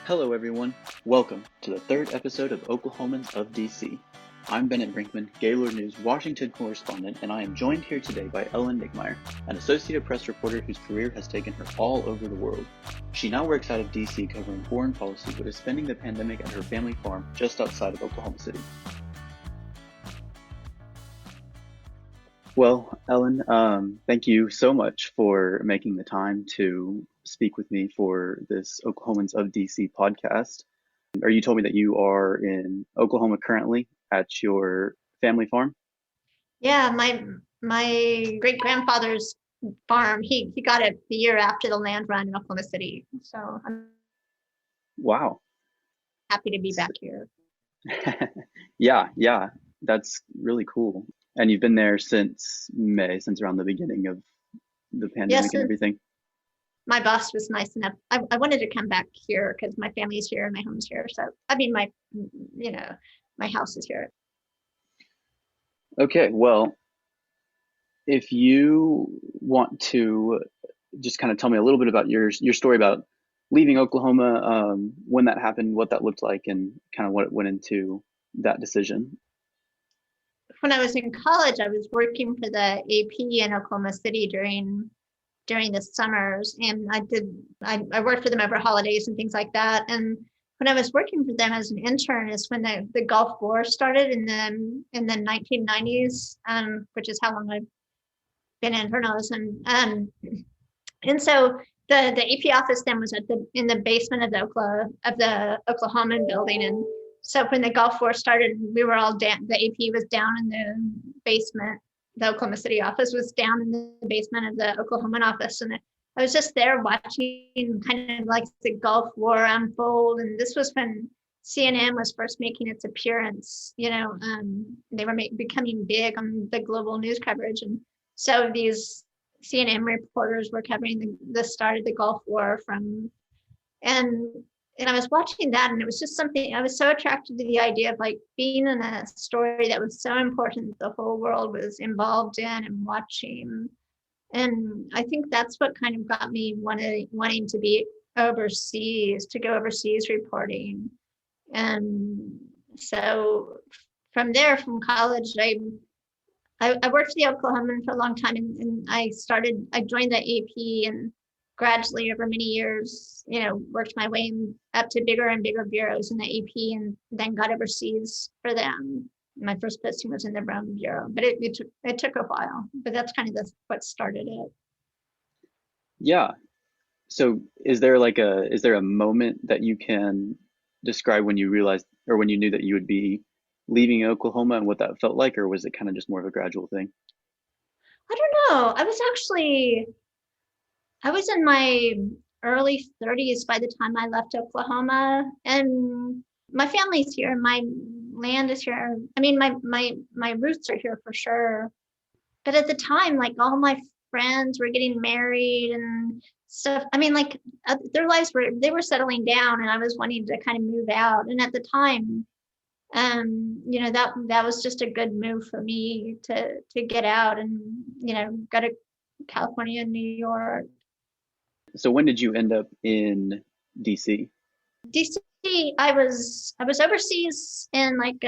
Hello, everyone. Welcome to the third episode of Oklahomans of DC. I'm Bennett Brinkman, Gaylord News Washington correspondent, and I am joined here today by Ellen Knickmeyer, an Associated Press reporter whose career has taken her all over the world. She now works out of DC covering foreign policy, but is spending the pandemic at her family farm just outside of Oklahoma City. Well, Ellen, thank you so much for making the time to speak with me for this Oklahomans of DC podcast. Or you told me that you are in Oklahoma currently at your family farm? Yeah, my great grandfather's farm. He got it the year after the land run in Oklahoma City. So I'm Wow. happy to be back here. Yeah, that's really cool. And you've been there since May, since around the beginning of the pandemic Yes, and everything. my boss was nice enough. I wanted to come back here because my family's here and my home's here. So I mean my house is here. Okay, well, if you want to just kind of tell me a little bit about your story about leaving Oklahoma, when that happened, what that looked like, and kind of what went into that decision. When I was in college, I was working for the AP in Oklahoma City during the summers, and I worked for them over holidays and things like that. And when I was working for them as an intern is when the Gulf War started in the 1990s, which is how long I've been in journalism. And so the AP office then was in the basement of the Oklahoman building. And so when the Gulf War started, we were all down. The AP was down in the basement. The Oklahoma City office was down in the basement of the Oklahoman office, and I was just there watching kind of like the Gulf War unfold. And this was when CNN was first making its appearance. They were becoming big on the global news coverage, and so these CNN reporters were covering the start of the Gulf War and and I was watching that, and it was just something I was so attracted to the idea of like being in a story that was so important the whole world was involved in and watching. And I think that's what kind of got me wanting to be overseas, to go overseas reporting. And so from there, from college, I worked for the Oklahoman for a long time, and I joined the AP, and gradually over many years, worked my way up to bigger and bigger bureaus in the AP, and then got overseas for them. My first posting was in the Rome bureau, but it took a while. But that's kind of what started it. Yeah. So is there a moment that you can describe when you realized or when you knew that you would be leaving Oklahoma and what that felt like, or was it kind of just more of a gradual thing? I don't know. I was in my early 30s by the time I left Oklahoma, and my family's here, my land is here. I mean, my roots are here for sure. But at the time, like all my friends were getting married and stuff. I mean, like their lives they were settling down, and I was wanting to kind of move out. And at the time, that was just a good move for me to get out and go to California and New York. So when did you end up in DC? DC, I was overseas in like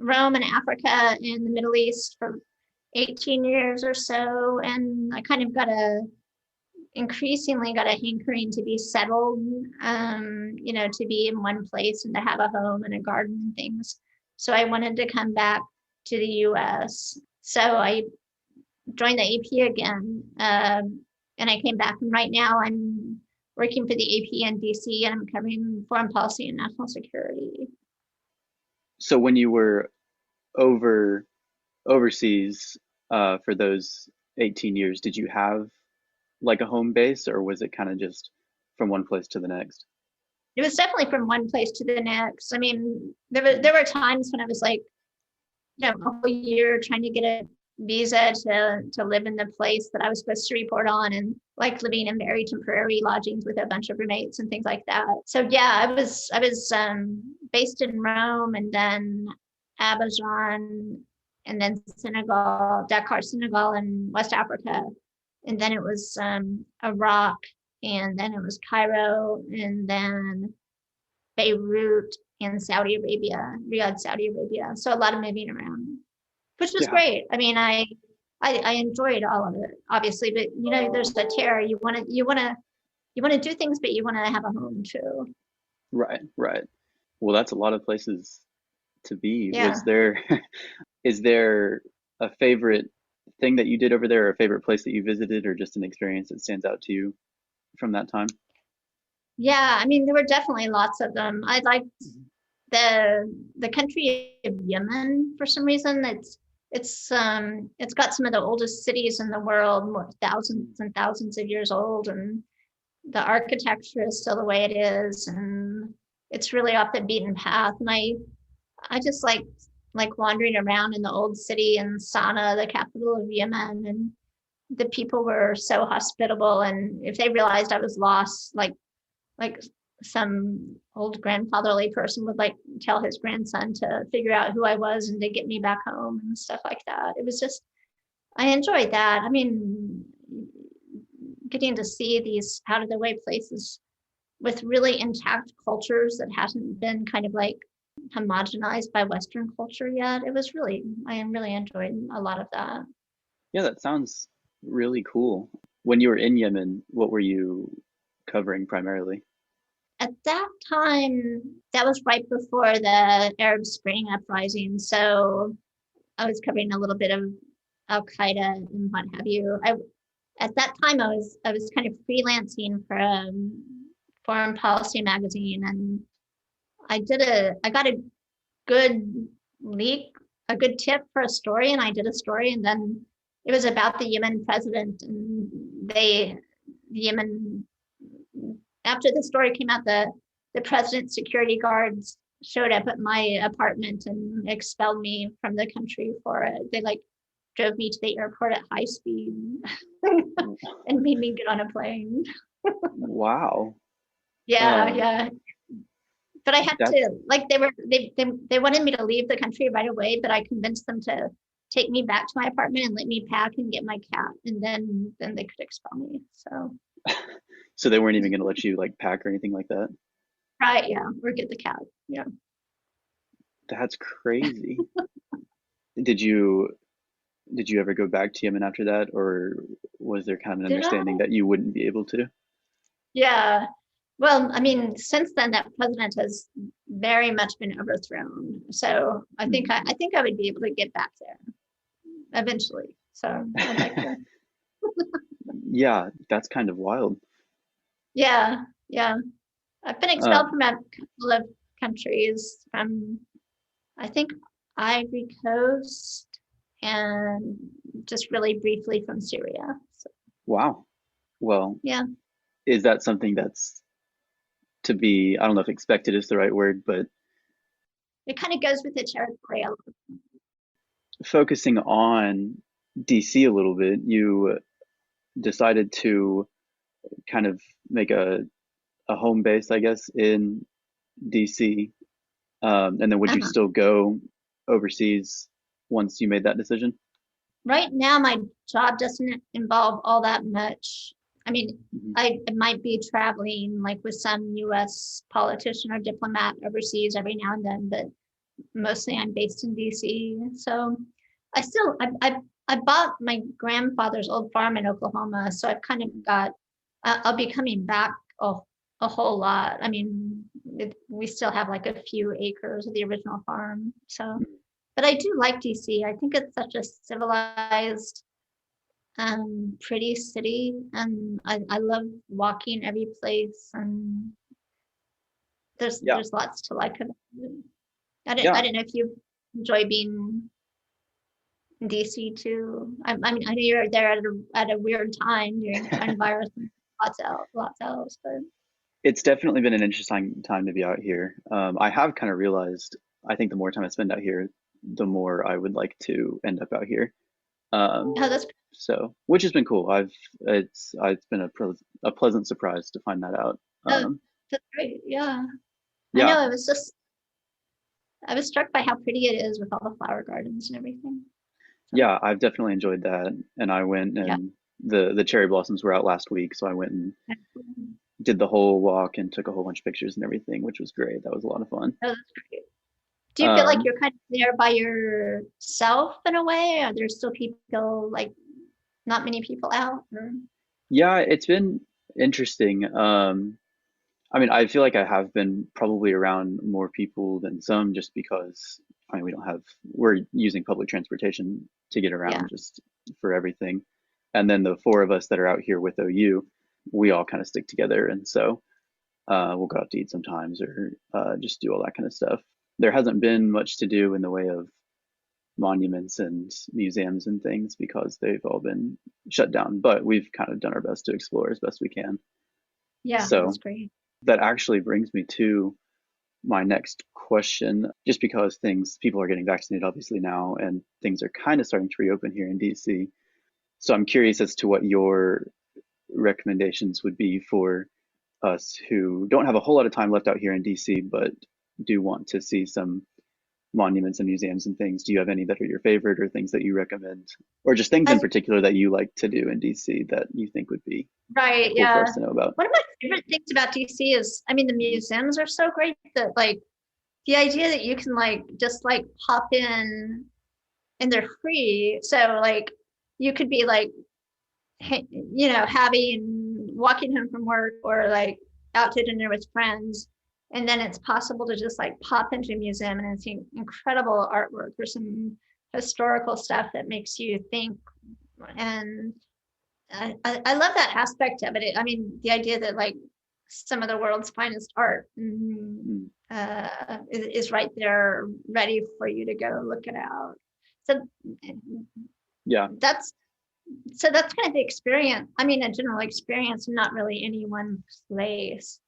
Rome and Africa and the Middle East for 18 years or so, and I kind of increasingly got a hankering to be settled, to be in one place and to have a home and a garden and things. So I wanted to come back to the US. So I joined the AP again, and I came back. And right now I'm working for the AP in DC, and I'm covering foreign policy and national security. So when you were overseas for those 18 years, did you have like a home base, or was it kind of just from one place to the next? It was definitely from one place to the next. I mean, there were times when I was like, a whole year trying to get a visa to live in the place that I was supposed to report on, and like living in very temporary lodgings with a bunch of roommates and things like that. So yeah, I was based in Rome, and then Abidjan, and then Senegal, Dakar, Senegal, and West Africa, and then it was Iraq, and then it was Cairo, and then Beirut in Saudi Arabia, Riyadh, Saudi Arabia. So a lot of moving around, which was Yeah, great. I mean, I enjoyed all of it, obviously, but there's a terror. You want to do things, but you want to have a home too. right, right. Well, that's a lot of places to be. Yeah. Is there a favorite thing that you did over there, or a favorite place that you visited, or just an experience that stands out to you from that time? Yeah, I mean, there were definitely lots of them. I liked Mhm. the country of Yemen for some reason. It's got some of the oldest cities in the world, thousands and thousands of years old, and the architecture is still the way it is, and it's really off the beaten path. And I just like wandering around in the old city in Sana'a, the capital of Yemen, and the people were so hospitable. And if they realized I was lost, like some old grandfatherly person would like tell his grandson to figure out who I was and to get me back home and stuff like that. It was just, I enjoyed that. I mean, getting to see these out of the way places with really intact cultures that hasn't been kind of like homogenized by Western culture yet. I really enjoyed a lot of that. Yeah, that sounds really cool. When you were in Yemen, what were you covering primarily? At that time, that was right before the Arab Spring uprising. So I was covering a little bit of Al Qaeda and what have you. At that time I was kind of freelancing for Foreign Policy magazine, and I got a good leak, a good tip for a story, and I did a story, and then it was about the Yemen president, and the Yemen, after the story came out, the president's security guards showed up at my apartment and expelled me from the country for it. They like drove me to the airport at high speed and made me get on a plane. Wow. Yeah, Um, yeah. But I had that's to like they wanted me to leave the country right away, but I convinced them to take me back to my apartment and let me pack and get my cat, and then they could expel me. So so they weren't even going to let you like pack or anything like that? right, yeah, or get the cat. Yeah. That's crazy. Did you did you ever go back to Yemen after that, or was there kind of an Did I? understanding that you wouldn't be able to? Yeah. Well, I mean, since then that president has very much been overthrown. So I think I would be able to get back there eventually. So I'd like to. Yeah, that's kind of wild. Yeah, yeah. I've been expelled Um, from a couple of countries, from I think Ivory Coast, and just really briefly from Syria. So wow. Well, yeah, is that something that's to be, I don't know if expected is the right word, but it kind of goes with the territory. focusing on DC a little bit, you decided to kind of make a home base, I guess, in DC. And then would you Uh-huh. still go overseas once you made that decision? Right now, my job doesn't involve all that much. I mean, Mhm. I might be traveling like with some US politician or diplomat overseas every now and then, but mostly I'm based in DC. So I still, I bought my grandfather's old farm in Oklahoma. So I've kind of got, I'll be coming back a whole lot. I mean, we still have like a few acres of the original farm. So, but I do like DC. I think it's such a civilized, pretty city, and I love walking every place, and Yeah, there's lots to like about it. I yeah, don't know if you enjoy being in DC too. I mean, I know you're there at a weird time during the coronavirus, and lots else, but it's definitely been an interesting time to be out here. I have kind of realized, I think the more time I spend out here, the more I would like to end up out here. Um, oh, that's so, which has been cool. It's been a pleasant surprise to find that out. oh, that's great. Yeah, I Yeah, know. It was just I was struck by how pretty it is with all the flower gardens and everything. So yeah, I've definitely enjoyed that. And I went yeah. and the cherry blossoms were out last week, so I went and did the whole walk and took a whole bunch of pictures and everything, which was great. That was a lot of fun. Oh, that's great. Do you feel like Um, you're kind of there by yourself in a way? Are there still people, like not many people out? Or- yeah, it's been interesting. I mean, I feel like I have been probably around more people than some just because, I mean, we're using public transportation to get Yeah, around just for everything. And then the four of us that are out here with OU, we all kind of stick together. And so we'll go out to eat sometimes or just do all that kind of stuff. There hasn't been much to do in the way of monuments and museums and things because they've all been shut down, but we've kind of done our best to explore as best we can. yeah, that's So great. that actually brings me to my next question, just because people are getting vaccinated obviously now, and things are kind of starting to reopen here in DC. So I'm curious as to what your recommendations would be for us who don't have a whole lot of time left out here in DC, but do want to see some monuments and museums and things. Do you have any that are your favorite or things that you recommend, or just things in I, particular that you like to do in DC that you think would be right, cool for yeah. us to know about? One of my favorite things about DC is, I mean, the museums are so great that like the idea that you can like just like pop in and they're free. So like you could be like, having walking home from work or like out to dinner with friends. And then it's possible to just like pop into a museum and see incredible artwork or some historical stuff that makes you think. And I love that aspect of it. I mean, the idea that like some of the world's finest art Mm, is right there ready for you to go look it out. So yeah, that's that's kind of the experience. I mean, a general experience, not really any one place.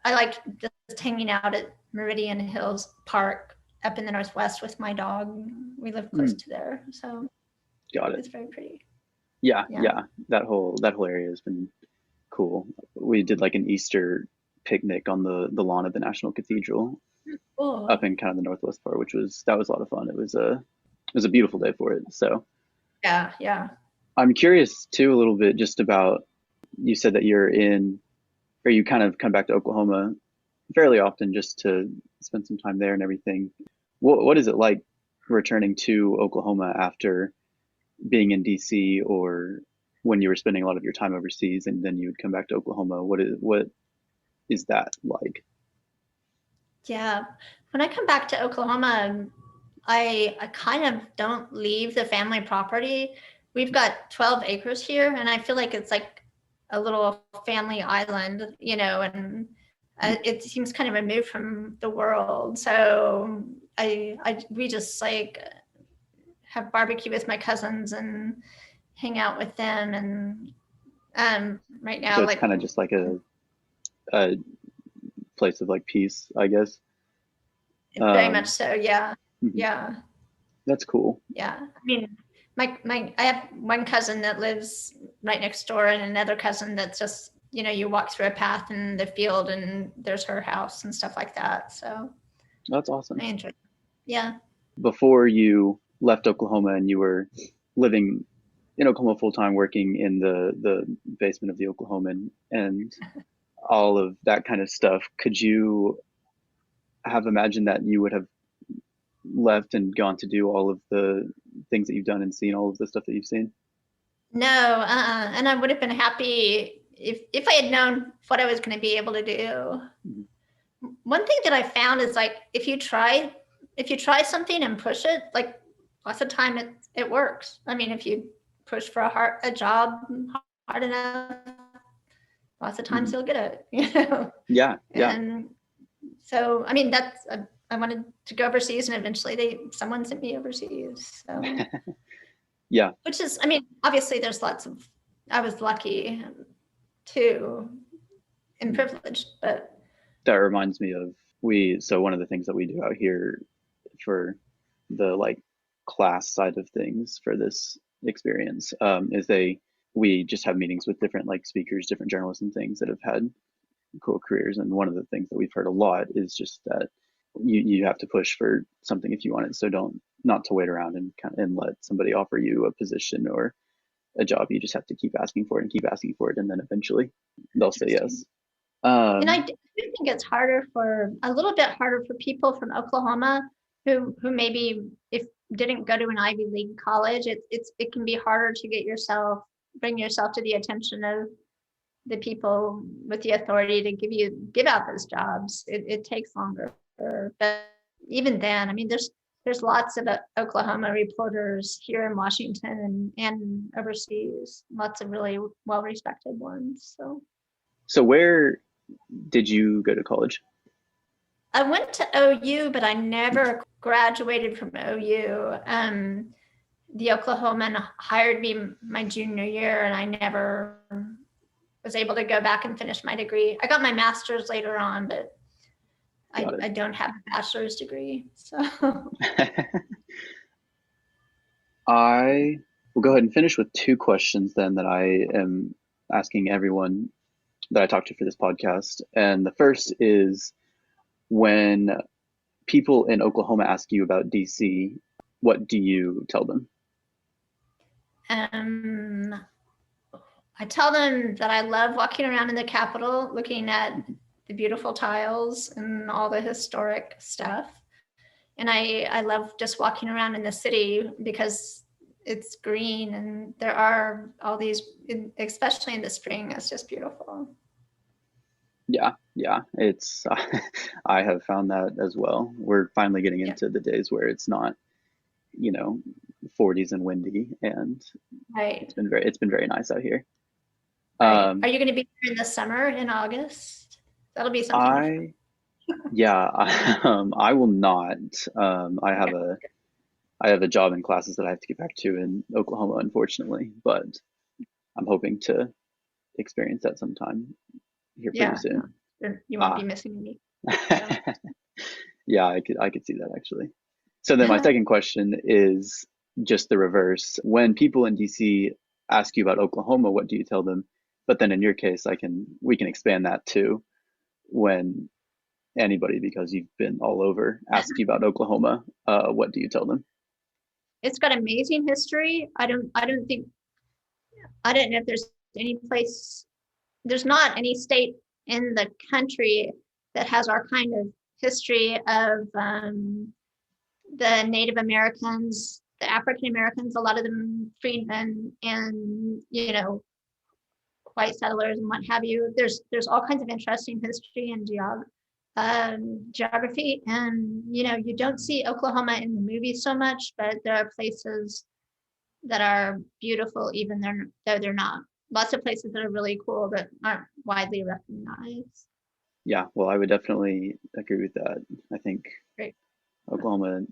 I like just hanging out at Meridian Hills Park up in the Northwest with my dog. We live close mm, to there, so got it. it's very pretty. Yeah, Yeah. yeah, that whole area has been cool. We did like an Easter picnic on the lawn of the National Cathedral up Cool. in kind of the northwest part, which was that was a lot of fun. It was a beautiful day for it. So Yeah, yeah. I'm curious too a little bit just about you said that you kind of come back to Oklahoma fairly often just to spend some time there and everything. What is it like returning to Oklahoma after being in DC or when you were spending a lot of your time overseas and then you would come back to Oklahoma? What is that like? Yeah. When I come back to Oklahoma, I kind of don't leave the family property. We've got 12 acres here, and I feel like it's like a little family island, and it seems kind of removed from the world. So we just like have barbecue with my cousins and hang out with them. And right So now, it's like kind of just like a place of like peace, I guess. very much Um, so. Yeah. mhm. Yeah. That's cool. Yeah. I mean, I have one cousin that lives right next door and another cousin that's just, you walk through a path in the field and there's her house and stuff like that. So That's I awesome. enjoy it. Yeah. Before you left Oklahoma and you were living in Oklahoma full time, working in the basement of the Oklahoman and all of that kind of stuff, could you have imagined that you would have left and gone to do all of the things that you've done and seen all of the stuff that you've seen? No, and I would have been happy if I had known what I was going to be able to do. Mhm. One thing that I found is like if you try something and push it, like lots of time it works. I mean, if you push for a job hard enough, lots of times Mhm. you'll get it. Yeah, yeah, And so, I mean, I wanted to go overseas, and eventually someone sent me overseas. So, yeah. which is, I mean, obviously, I was lucky too and Mhm. privileged, but That reminds me of so one of the things that we do out here for the like class side of things for this experience is we just have meetings with different like speakers, different journalists and things that have had cool careers. And one of the things that we've heard a lot is just that you have to push for something if you want it. So don't not to wait around and let somebody offer you a position or a job. You just have to keep asking for it and keep asking for it, and then eventually they'll say interesting. yes. And I Um, do think it's a little bit harder for people from Oklahoma who maybe if didn't go to an Ivy League college, it can be harder to bring yourself to the attention of the people with the authority to give out those jobs. It takes longer. But even then, I mean, there's lots of Oklahoma reporters here in Washington and overseas, lots of really well-respected ones. So so where did you go to college? I went to OU, but I never graduated from OU. The Oklahoman hired me my junior year, and I never was able to go back and finish my degree. I got my master's later on, but Got I don't have a bachelor's degree. So it. I will go ahead and finish with two questions then that I am asking everyone that I talk to for this podcast. And the first is, when people in Oklahoma ask you about DC, what do you tell them? um, I tell them that I love walking around in the Capitol, looking at the beautiful tiles and all the historic stuff. And I love just walking around in the city because it's green and there are all these, especially in the spring, it's just beautiful. Yeah, yeah, it's I have found that as well. We're finally getting Yeah, into the days where it's not, you know, 40s and windy, and right, it's been very nice out here. right. Are Um, you going to be here in the summer in August? That'll be something to. I Yeah, I will not. Okay. I have a job and classes that I have to get back to in Oklahoma, unfortunately, but I'm hoping to experience that sometime here pretty Yeah, soon. no, you won't be Ah, missing me. So. yeah, I could see that actually. So then my second question is just the reverse. When people in DC ask you about Oklahoma, what do you tell them? But then in your case, we can expand that too. When anybody, because you've been all over, asks you about Oklahoma, what do you tell them? It's got amazing history. I don't know if there's any place, there's not any state in the country that has our kind of history of the Native Americans, the African Americans, a lot of them freedmen and, white settlers and what have you. There's all kinds of interesting history and geography. And, you don't see Oklahoma in the movies so much, but there are places that are beautiful, even though they're not. Lots of places that are really cool that aren't widely recognized. Yeah, well, I would definitely agree with that. I think Great. Oklahoma,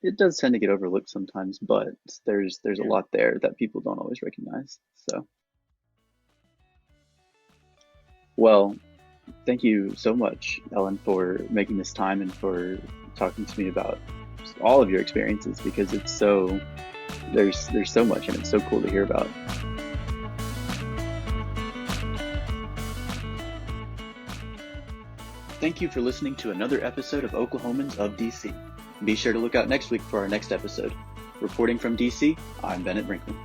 it does tend to get overlooked sometimes, but there's a Yeah. lot there that people don't always recognize. So, well, thank you so much, Ellen, for making this time and for talking to me about all of your experiences, because there's so much and it's so cool to hear about. Thank you for listening to another episode of Oklahomans of DC. Be sure to look out next week for our next episode. Reporting from DC, I'm Bennett Brinkman.